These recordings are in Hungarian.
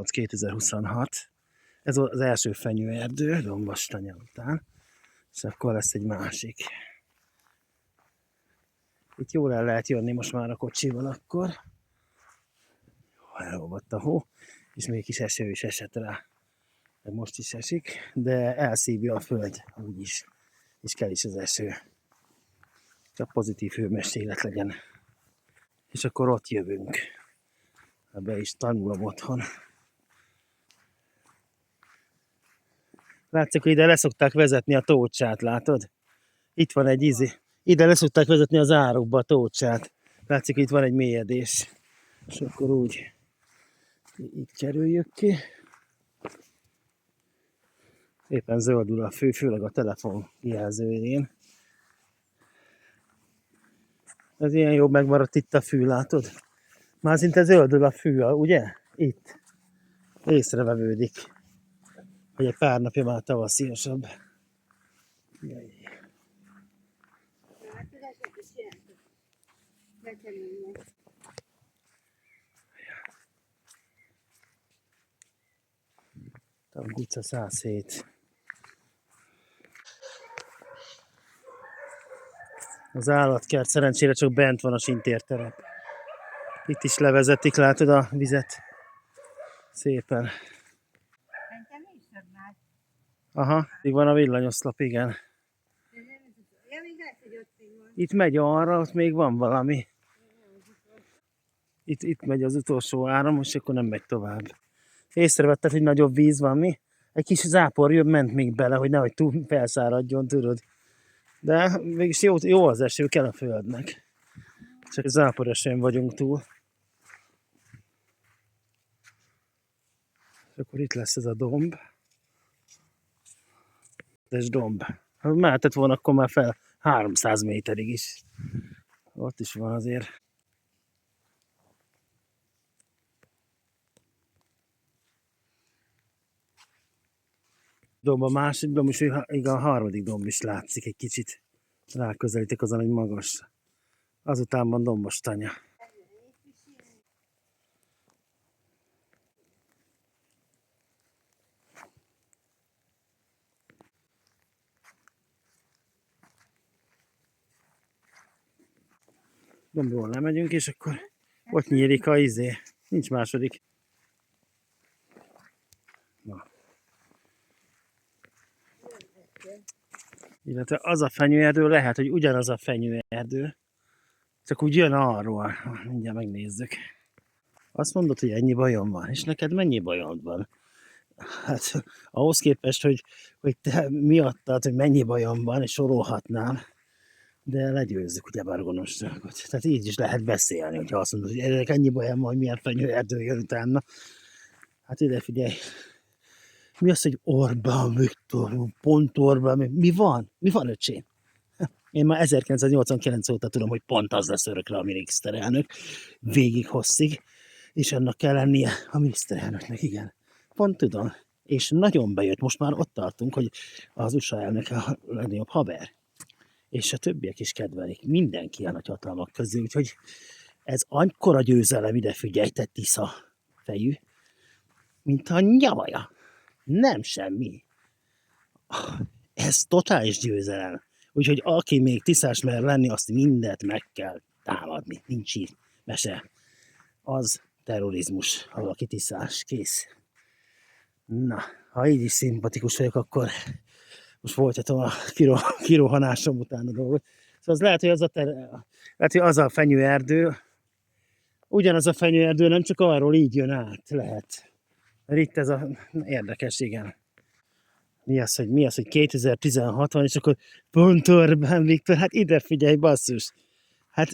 2026. Ez az első fenyőerdő, Dombos-tanya után, és akkor lesz egy másik. Itt jól el lehet jönni most már a kocsival akkor. Elolvadt a hó, és még kis eső is esett rá. De most is esik, de elszívja a föld úgyis, és kell is az eső. Csak pozitív hőmérséklet legyen. És akkor ott jövünk. Ebbe is tanulom otthon. Látszik, hogy ide leszokták vezetni a tócsát, látod? Itt van egy izi. Ide leszokták vezetni az árokba a tócsát. Látszik, hogy itt van egy mélyedés. És akkor úgy így kerüljük ki. Éppen zöldül a fű, főleg a telefon kijelzőjén. Ez ilyen jobb megmaradt itt a fű, látod? Már szinte zöldül a fű, ugye? Itt. Észrevevődik, hogy egy pár napja már tavasziasabb. Tank utca 107. Az állatkert szerencsére csak bent van a sintérterep. Itt is levezetik, látod a vizet? Szépen. Aha, itt van a villanyoszlop, igen. Itt megy arra, ott még van valami. Itt megy az utolsó áram, és akkor nem megy tovább. Észrevetted, hogy nagyobb víz van, mi? Egy kis zápor ment még bele, hogy nehogy túl felszáradjon, tudod. De mégis jó az eső, kell a földnek. Csak zápor esőn vagyunk túl. És akkor itt lesz ez a domb. Ez domb. Ha mehetett volna, akkor már fel 300 méterig is. Ott is van azért. Domb a másik domb, és igen, a harmadik domb is látszik egy kicsit. Ráközelítek azon, hogy magas. Azután van Dombos-tanya. Dombról lemegyünk, és akkor ott nyílik a izé. Nincs második. Na. Illetve az a fenyőerdő lehet, hogy ugyanaz a fenyőerdő, csak úgy jön arról. Mindjárt megnézzük. Azt mondod, hogy ennyi bajom van, és neked mennyi bajod van? Hát ahhoz képest, hogy te miattad, hogy mennyi bajom van, és sorolhatnám, de legyőzzük ugyebár a gonoszságot. Tehát így is lehet beszélni, hogyha azt mondod, hogy ennek ennyi bajom van, hogy milyen fenyőerdő jön utána. Hát ide figyelj. Mi az, hogy Orbán Viktor, pont Orbán, mi van? Mi van, öcsém? Én már 1989 óta tudom, hogy pont az lesz örökre a miniszterelnök, végig hosszig, és annak kell lennie a miniszterelnöknek, igen. Pont tudom. És nagyon bejött, most már ott tartunk, hogy az USA elnöke a legnagyobb haver. És a többiek is kedvelik, mindenki a nagyhatalmak közül, úgyhogy ez akkora győzelem, ide figyelj, te tisza fejű, mint a nyavaja. Nem semmi. Ez totális győzelem. Úgyhogy aki még tiszás mer lenni, azt mindent meg kell támadni. Nincs így mese. Az terrorizmus, ha valaki tiszás. Kész. Na, ha így is szimpatikus vagyok, akkor most folytatom a kirohanásom után a dolgot. Szóval az lehet, hogy az a fenyőerdő, ugyanaz a fenyőerdő, nem csak arról így jön át, lehet. Mert itt ez a érdekes, igen. Mi az, hogy 2016 van, és akkor pont Orbán Viktor, hát ide figyelj, basszus. Hát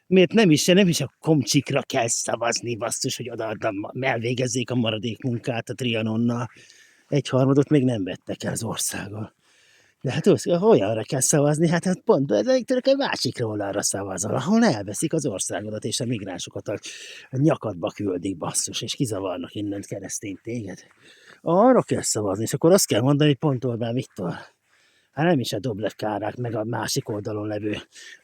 miért nem is a komcsikra kell szavazni, basszus, hogy oda elvégezzék a maradék munkát a Trianonnal. 1/3 még nem vettek el az országon. De hát olyanra kell szavazni, hát pont egy másikra oldalra szavazol, ahol elveszik az országodat és a migránsokat a nyakadba küldik, basszus, és kizavarnak innen keresztény téged. Arra kell szavazni, és akkor azt kell mondani, hogy pont Orbán Viktor. Hát nem is a Dobrev Kárák, meg a másik oldalon levő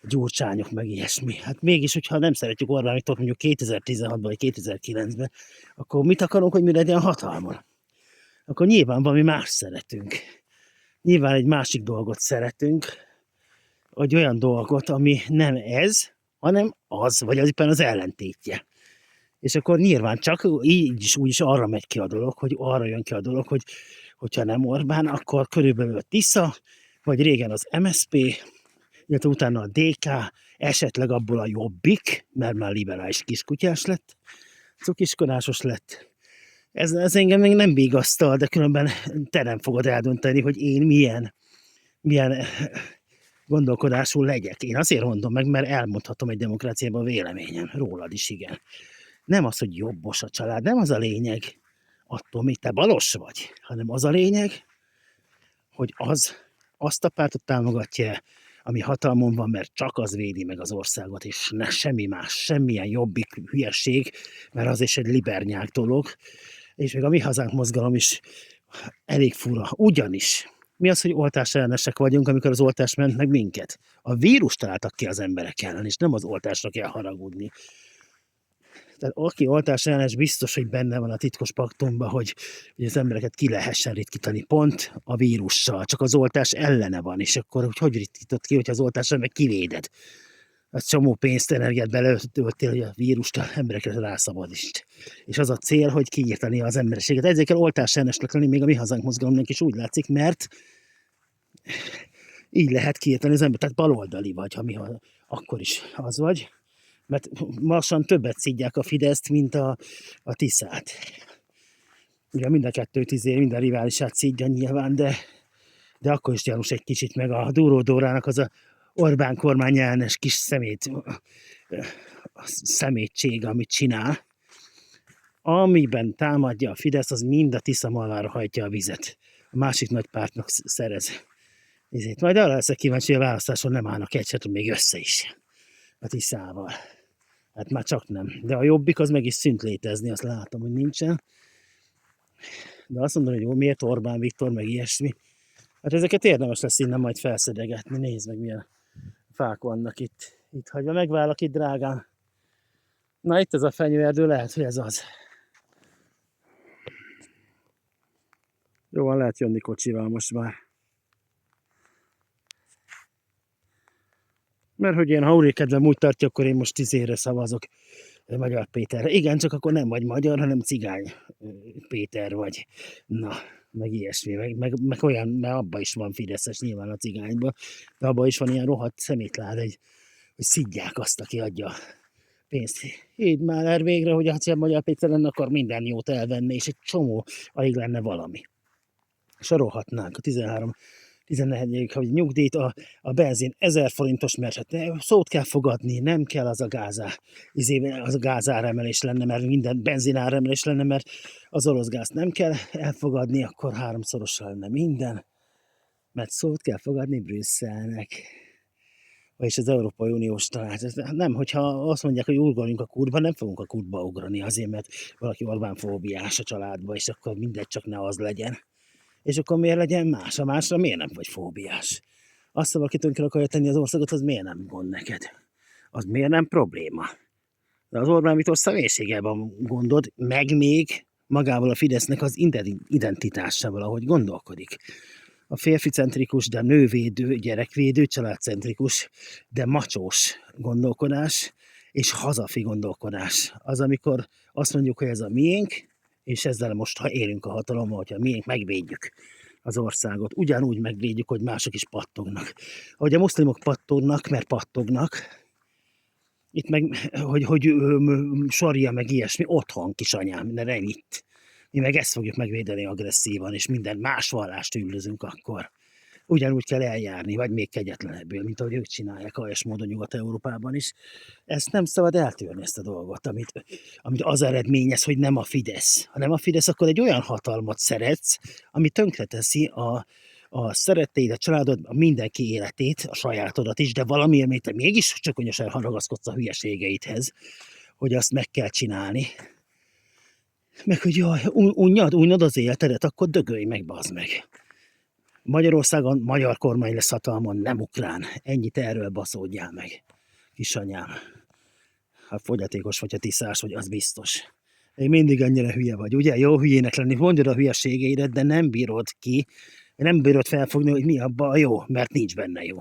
gyurcsányok, meg ilyesmi. Hát mégis, hogyha nem szeretjük Orbán Viktort mondjuk 2016-ban vagy 2009-ben, akkor mit akarunk, hogy mi legyen hatalmon? Akkor nyilván valami más szeretünk. Nyilván egy másik dolgot szeretünk, vagy olyan dolgot, ami nem ez, hanem az, vagy az éppen az ellentétje. És akkor nyilván csak így is úgy is arra megy ki a dolog, hogy arra jön ki a dolog, hogy hogyha nem Orbán, akkor körülbelül a Tisza, vagy régen az MSZP, illetve utána a DK, esetleg abból a Jobbik, mert már liberális kiskutyás lett, cukiskodásos lett. Ez engem még nem vigasztal, de különben te nem fogod eldönteni, hogy én milyen gondolkodású legyek. Én azért mondom meg, mert elmondhatom egy demokráciában a véleményem. Rólad is, igen. Nem az, hogy jobbos a család, nem az a lényeg, attól még te balos vagy, hanem az a lényeg, hogy azt a pártot támogatja, ami hatalmon van, mert csak az védi meg az országot, és ne semmi más, semmilyen jobbik hülyeség, mert az is egy libernyák dolog, és még a Mi Hazánk mozgalom is elég fura. Ugyanis mi az, hogy oltás ellenesek vagyunk, amikor az oltás ment meg minket? A vírust találtak ki az emberek ellen, és nem az oltásra kell haragudni. Tehát aki oltás ellenes, biztos, hogy benne van a titkos paktumban, hogy az embereket ki lehessen ritkítani pont a vírussal, csak az oltás ellene van, és akkor hogy ritkított ki, hogyha az oltásra meg kivéded? Az csomó pénzt, energiát beleöltöttél, hogy a vírust az emberekre rászabadítsd. És az a cél, hogy kiírtani az emberiséget. Ezért kell oltás ellenesnek lenni, még a Mi Hazánk mozgalomnak is úgy látszik, mert így lehet kiírtani az ember. Tehát baloldali vagy, ha akkor is az vagy. Mert lassan többet szidják a Fideszt, mint a Tiszát. Ugye mind a kettőt minden riválisát szidja nyilván, de akkor is gyanús egy kicsit, meg a Dúró Dórának az a Orbán kormány ellenes kis szemétség, amit csinál, amiben támadja a Fidesz, az mind a Tisza malmára hajtja a vizet. A másik nagy pártnak szerez. Ezért majd arra leszek kíváncsi, hogy a választáson nem állnak egyszer, még össze is a Tiszával. Hát már csak nem. De a Jobbik az meg is szűnt létezni, azt látom, hogy nincsen. De azt mondom, hogy jó, miért Orbán Viktor, meg ilyesmi. Hát ezeket érdemes lesz innen majd felszedegetni. Nézd meg, milyen fák vannak itt. Itt hagyva megválok itt, drágám. Na itt ez a fenyőerdő, lehet, hogy ez az. Jó van, lehet jönni kocsival most már. Mert hogy én, ha úrékedvem úgy tartja, akkor én most 10-ére szavazok Magyar Péterre. Igen, csak akkor nem vagy magyar, hanem cigány Péter vagy. Na, meg ilyesmi, meg olyan, mert abban is van fideszes nyilván a cigányban, de abban is van ilyen rohadt szemétlád, hogy szidják azt, aki adja pénzt. Így már el végre, hogy ha Magyar Péter lenne, akkor minden jót elvenni, és egy csomó, alig lenne valami. Sorolhatnánk a 14. havi nyugdíjt, a benzin 1000 forintos, mert hát szót kell fogadni, nem kell az a gázáremelés lenne, mert minden benzináremelés lenne, mert az orosz gázt nem kell elfogadni, akkor 3-szorosra lenne minden, mert szót kell fogadni Brüsszelnek, vagyis az Európai Uniós Tanács. Nem, hogyha azt mondják, hogy ugorjunk a kútba, nem fogunk a kútba ugrani azért, mert valaki Orbán-fóbiás a családba, és akkor mindegy, csak ne az legyen. És akkor miért legyen más? A másra miért nem vagy fóbiás? Azt, ha valaki tönkre akarja tenni az országot, az miért nem gond neked? Az miért nem probléma? De az Orbán Viktor személyiségében gondod, meg még magával a Fidesznek az identitásával, ahogy gondolkodik. A férficentrikus, de nővédő, gyerekvédő, családcentrikus, de macsós gondolkodás és hazafi gondolkodás. Az, amikor azt mondjuk, hogy ez a miénk, és ezzel most, ha élünk a hatalommal, hogyha miénk, megvédjük az országot. Ugyanúgy megvédjük, hogy mások is pattognak. Ahogy a muszlimok pattognak, mert pattognak, itt meg, hogy sarja meg ilyesmi, otthon, kisanyám, de nem itt. Mi meg ezt fogjuk megvédeni agresszívan, és minden más vallást üldözünk akkor. Ugyanúgy kell eljárni, vagy még kegyetlenebből, mint ahogy ők csinálják aljas módon Nyugat-Európában is. Ezt nem szabad eltűrni, ezt a dolgot, amit az eredményez, hogy nem a Fidesz. Ha nem a Fidesz, akkor egy olyan hatalmat szeretsz, ami tönkreteszi a szeretteid, a családod, a mindenki életét, a sajátodat is, de valamiért még te mégis csökönyösen haragaszkodsz a hülyeségeidhez, hogy azt meg kell csinálni. Meg hogy jaj, unod az életedet, akkor dögölj meg, bazd meg. Magyarországon magyar kormány lesz hatalmon, nem ukrán. Ennyit erről baszódjál meg, kisanyám. Ha fogyatékos vagy, ha tisztás vagy, az biztos. Még mindig annyira hülye vagy, ugye? Jó hülyének lenni, mondjad a hülyeségeidet, de nem bírod ki, nem bírod felfogni, hogy mi abban a jó, mert nincs benne jó.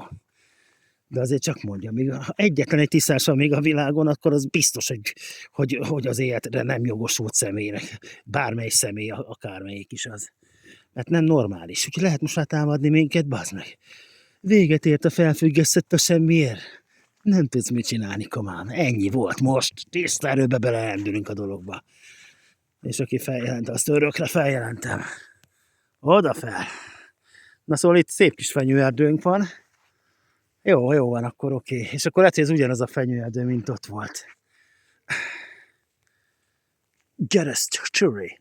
De azért csak mondja, még ha egyetlen egy tisztás van még a világon, akkor az biztos, hogy az életre nem jogosult személynek. Bármely személy, akármelyik is az. Mert nem normális. Úgyhogy lehet most támadni minket, bazd meg. Véget ért a felfüggesztett a semmiért. Nem tudsz mit csinálni, komám. Ennyi volt most. Tiszta erőbe belelendülünk a dologba. És aki feljelent, azt örökre feljelentem. Oda fel. Na szóval itt szép kis fenyőerdőnk van. Jó van, akkor oké. És akkor lehet, hogy ez ugyanaz a fenyőerdő, mint ott volt. Geresztcsöri.